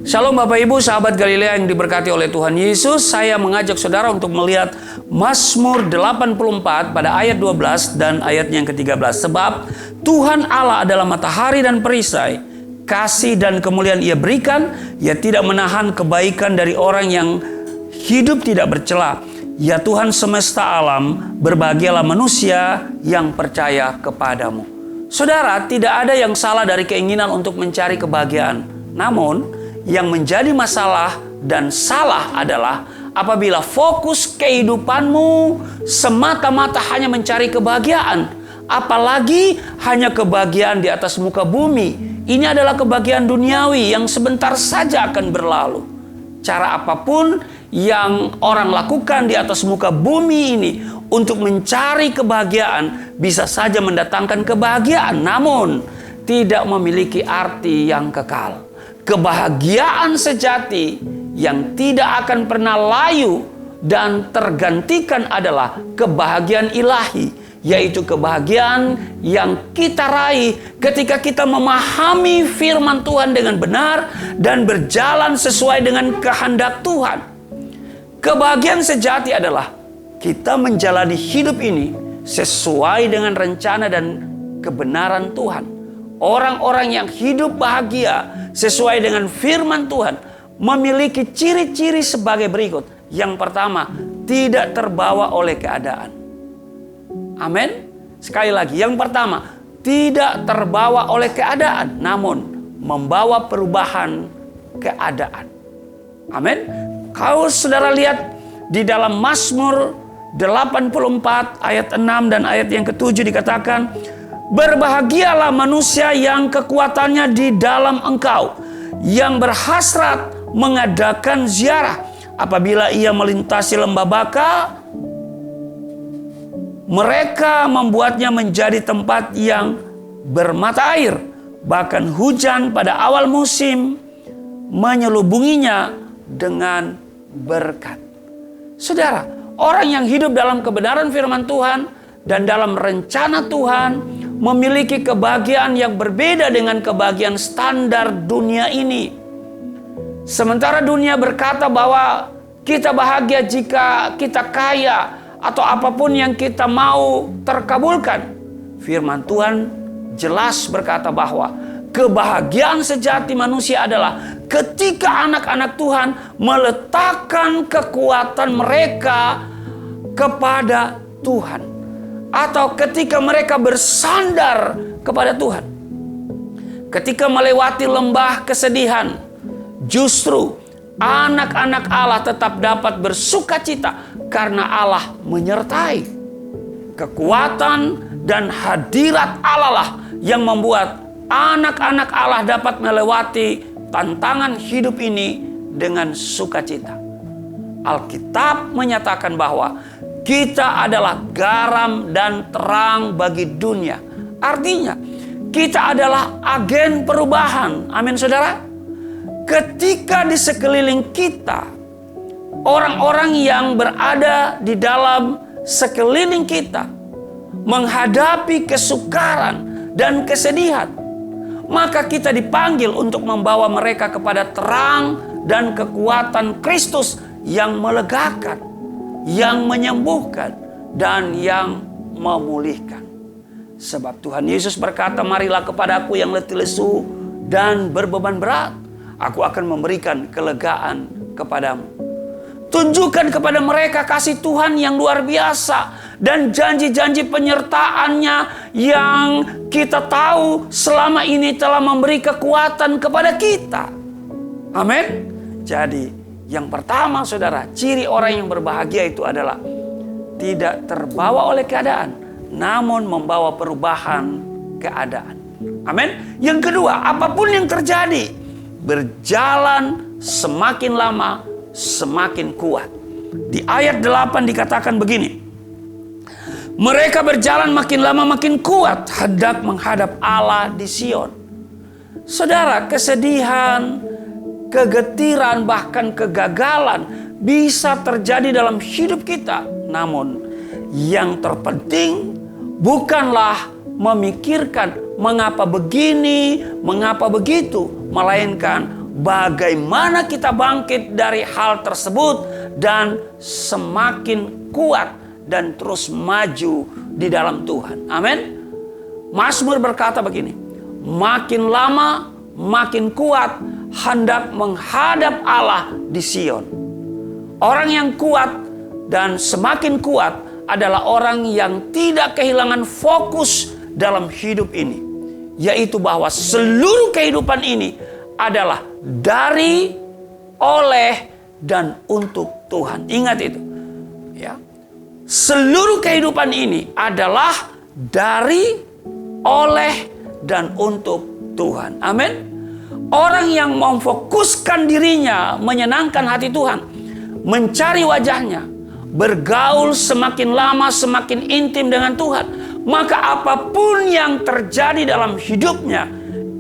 Shalom Bapak Ibu, sahabat Galilea yang diberkati oleh Tuhan Yesus. Saya mengajak saudara untuk melihat Mazmur 84 pada ayat 12 dan ayatnya yang ke-13. Sebab Tuhan Allah adalah matahari dan perisai, kasih dan kemuliaan Ia berikan. Ia tidak menahan kebaikan dari orang yang hidup tidak bercela. Ya Tuhan semesta alam, berbahagialah manusia yang percaya kepadamu. Saudara, tidak ada yang salah dari keinginan untuk mencari kebahagiaan. Namun yang menjadi masalah dan salah adalah apabila fokus kehidupanmu semata-mata hanya mencari kebahagiaan. Apalagi hanya kebahagiaan di atas muka bumi. Ini adalah kebahagiaan duniawi yang sebentar saja akan berlalu. Cara apapun yang orang lakukan di atas muka bumi ini untuk mencari kebahagiaan bisa saja mendatangkan kebahagiaan, namun tidak memiliki arti yang kekal. Kebahagiaan sejati yang tidak akan pernah layu dan tergantikan adalah kebahagiaan ilahi, yaitu kebahagiaan yang kita raih ketika kita memahami firman Tuhan dengan benar dan berjalan sesuai dengan kehendak Tuhan. Kebahagiaan sejati adalah kita menjalani hidup ini sesuai dengan rencana dan kebenaran Tuhan. Orang-orang yang hidup bahagia sesuai dengan firman Tuhan memiliki ciri-ciri sebagai berikut. Yang pertama, tidak terbawa oleh keadaan. Amin. Sekali lagi, yang pertama, tidak terbawa oleh keadaan, namun membawa perubahan keadaan. Amin. Kalau saudara lihat di dalam Mazmur 84 ayat 6 dan ayat yang ke-7 dikatakan, berbahagialah manusia yang kekuatannya di dalam Engkau, yang berhasrat mengadakan ziarah. Apabila ia melintasi lembah baka, mereka membuatnya menjadi tempat yang bermata air. Bahkan hujan pada awal musim menyelubunginya dengan berkat. Saudara, orang yang hidup dalam kebenaran firman Tuhan dan dalam rencana Tuhan memiliki kebahagiaan yang berbeda dengan kebahagiaan standar dunia ini. Sementara dunia berkata bahwa kita bahagia jika kita kaya atau apapun yang kita mau terkabulkan, firman Tuhan jelas berkata bahwa kebahagiaan sejati manusia adalah ketika anak-anak Tuhan meletakkan kekuatan mereka kepada Tuhan, atau ketika mereka bersandar kepada Tuhan. Ketika melewati lembah kesedihan, justru anak-anak Allah tetap dapat bersukacita karena Allah menyertai. Kekuatan dan hadirat Allah lah yang membuat anak-anak Allah dapat melewati tantangan hidup ini dengan sukacita. Alkitab menyatakan bahwa kita adalah garam dan terang bagi dunia. Artinya, kita adalah agen perubahan. Amin, saudara. Ketika di sekeliling kita, orang-orang yang berada di dalam sekeliling kita menghadapi kesukaran dan kesedihan, maka kita dipanggil untuk membawa mereka kepada terang dan kekuatan Kristus yang melegakan, yang menyembuhkan, dan yang memulihkan. Sebab Tuhan Yesus berkata, marilah kepadaku yang letih lesu dan berbeban berat, aku akan memberikan kelegaan kepadamu. Tunjukkan kepada mereka kasih Tuhan yang luar biasa dan janji-janji penyertaannya yang kita tahu selama ini telah memberi kekuatan kepada kita. Amin. Jadi yang pertama, saudara, ciri orang yang berbahagia itu adalah tidak terbawa oleh keadaan, namun membawa perubahan keadaan. Amin. Yang kedua, apapun yang terjadi, berjalan semakin lama semakin kuat. Di ayat 8 dikatakan begini, mereka berjalan makin lama makin kuat, hendak menghadap Allah di Sion. Saudara, kesedihan, kegetiran, bahkan kegagalan bisa terjadi dalam hidup kita. Namun yang terpenting bukanlah memikirkan mengapa begini, mengapa begitu, melainkan bagaimana kita bangkit dari hal tersebut dan semakin kuat dan terus maju di dalam Tuhan. Amin. Mazmur berkata begini, makin lama makin kuat hendak menghadap Allah di Sion. Orang yang kuat dan semakin kuat adalah orang yang tidak kehilangan fokus dalam hidup ini, yaitu bahwa seluruh kehidupan ini adalah dari, oleh, dan untuk Tuhan. Ingat itu, ya. Seluruh kehidupan ini adalah dari, oleh, dan untuk Tuhan. Amin. Orang yang memfokuskan dirinya menyenangkan hati Tuhan, mencari wajahnya, bergaul semakin lama semakin intim dengan Tuhan, maka apapun yang terjadi dalam hidupnya,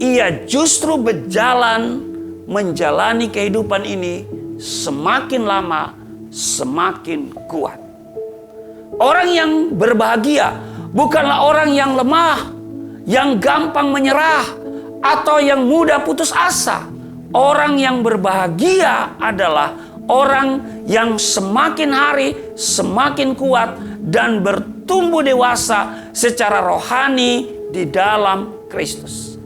ia justru berjalan menjalani kehidupan ini semakin lama semakin kuat. Orang yang berbahagia bukanlah orang yang lemah, yang gampang menyerah, atau yang mudah putus asa. Orang yang berbahagia adalah orang yang semakin hari semakin kuat dan bertumbuh dewasa secara rohani di dalam Kristus.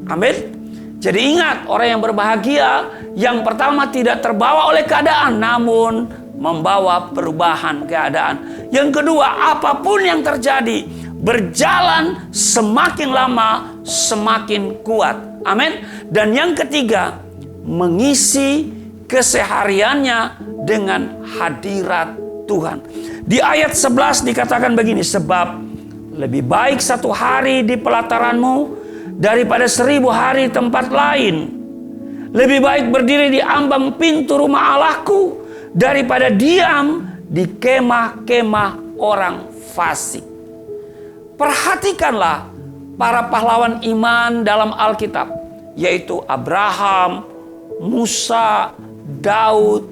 Amin. Jadi ingat, orang yang berbahagia yang pertama tidak terbawa oleh keadaan, namun membawa perubahan keadaan. Yang kedua, apapun yang terjadi, berjalan semakin lama semakin kuat. Amin. Dan yang ketiga, mengisi kesehariannya dengan hadirat Tuhan. Di ayat 11 dikatakan begini, sebab lebih baik 1 hari di pelataranmu daripada 1000 hari tempat lain. Lebih baik berdiri di ambang pintu rumah Allahku daripada diam di kemah-kemah orang fasik. Perhatikanlah para pahlawan iman dalam Alkitab, yaitu Abraham, Musa, Daud.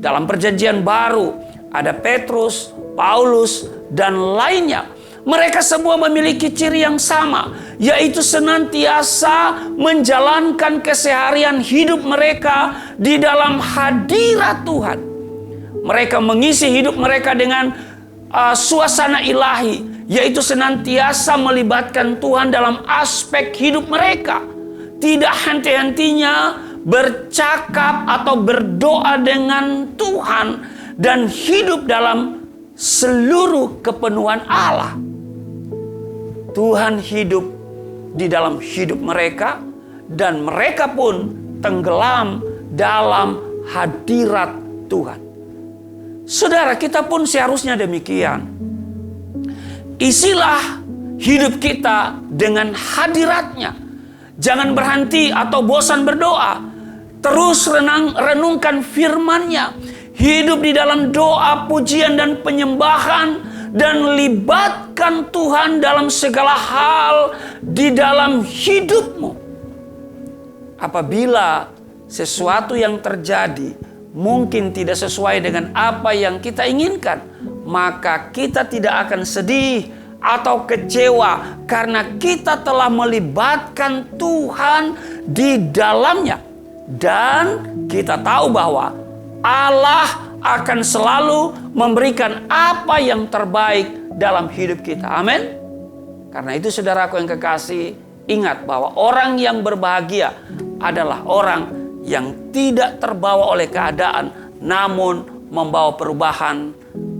Dalam perjanjian baru ada Petrus, Paulus, dan lainnya. Mereka semua memiliki ciri yang sama, yaitu senantiasa menjalankan keseharian hidup mereka di dalam hadirat Tuhan. Mereka mengisi hidup mereka dengan suasana ilahi, yaitu senantiasa melibatkan Tuhan dalam aspek hidup mereka. Tidak henti-hentinya bercakap atau berdoa dengan Tuhan dan hidup dalam seluruh kepenuhan Allah. Tuhan hidup di dalam hidup mereka dan mereka pun tenggelam dalam hadirat Tuhan. Saudara, kita pun seharusnya demikian. Isilah hidup kita dengan hadiratnya. Jangan berhenti atau bosan berdoa. Terus renungkan firman-Nya. Hidup di dalam doa, pujian, dan penyembahan. Dan libatkan Tuhan dalam segala hal di dalam hidupmu. Apabila sesuatu yang terjadi mungkin tidak sesuai dengan apa yang kita inginkan, maka kita tidak akan sedih atau kecewa karena kita telah melibatkan Tuhan di dalamnya. Dan kita tahu bahwa Allah akan selalu memberikan apa yang terbaik dalam hidup kita. Amin. Karena itu saudaraku yang kekasih, ingat bahwa orang yang berbahagia adalah orang yang tidak terbawa oleh keadaan, namun membawa perubahan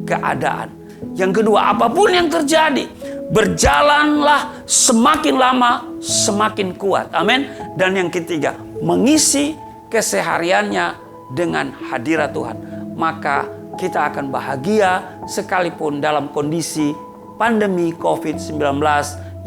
keadaan. Yang kedua, apapun yang terjadi, berjalanlah semakin lama semakin kuat. Amin. Dan yang ketiga, mengisi kesehariannya dengan hadirat Tuhan. Maka kita akan bahagia sekalipun dalam kondisi pandemi COVID-19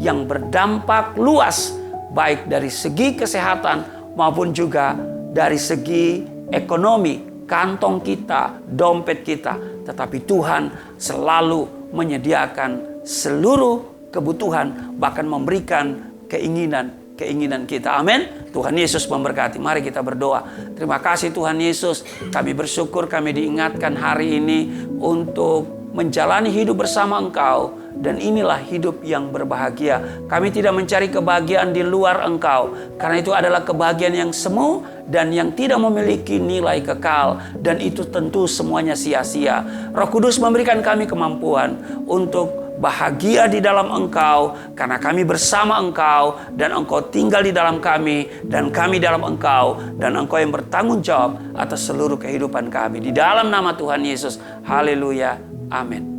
yang berdampak luas, baik dari segi kesehatan maupun juga dari segi ekonomi, kantong kita, dompet kita. Tetapi Tuhan selalu menyediakan seluruh kebutuhan, bahkan memberikan keinginan kita. Amin. Tuhan Yesus memberkati. Mari kita berdoa. Terima kasih Tuhan Yesus. Kami bersyukur kami diingatkan hari ini untuk menjalani hidup bersama Engkau. Dan inilah hidup yang berbahagia. Kami tidak mencari kebahagiaan di luar Engkau, karena itu adalah kebahagiaan yang semu dan yang tidak memiliki nilai kekal. Dan itu tentu semuanya sia-sia. Roh Kudus memberikan kami kemampuan untuk bahagia di dalam Engkau, karena kami bersama Engkau, dan Engkau tinggal di dalam kami, dan kami dalam Engkau, dan Engkau yang bertanggung jawab atas seluruh kehidupan kami. Di dalam nama Tuhan Yesus, haleluya, amin.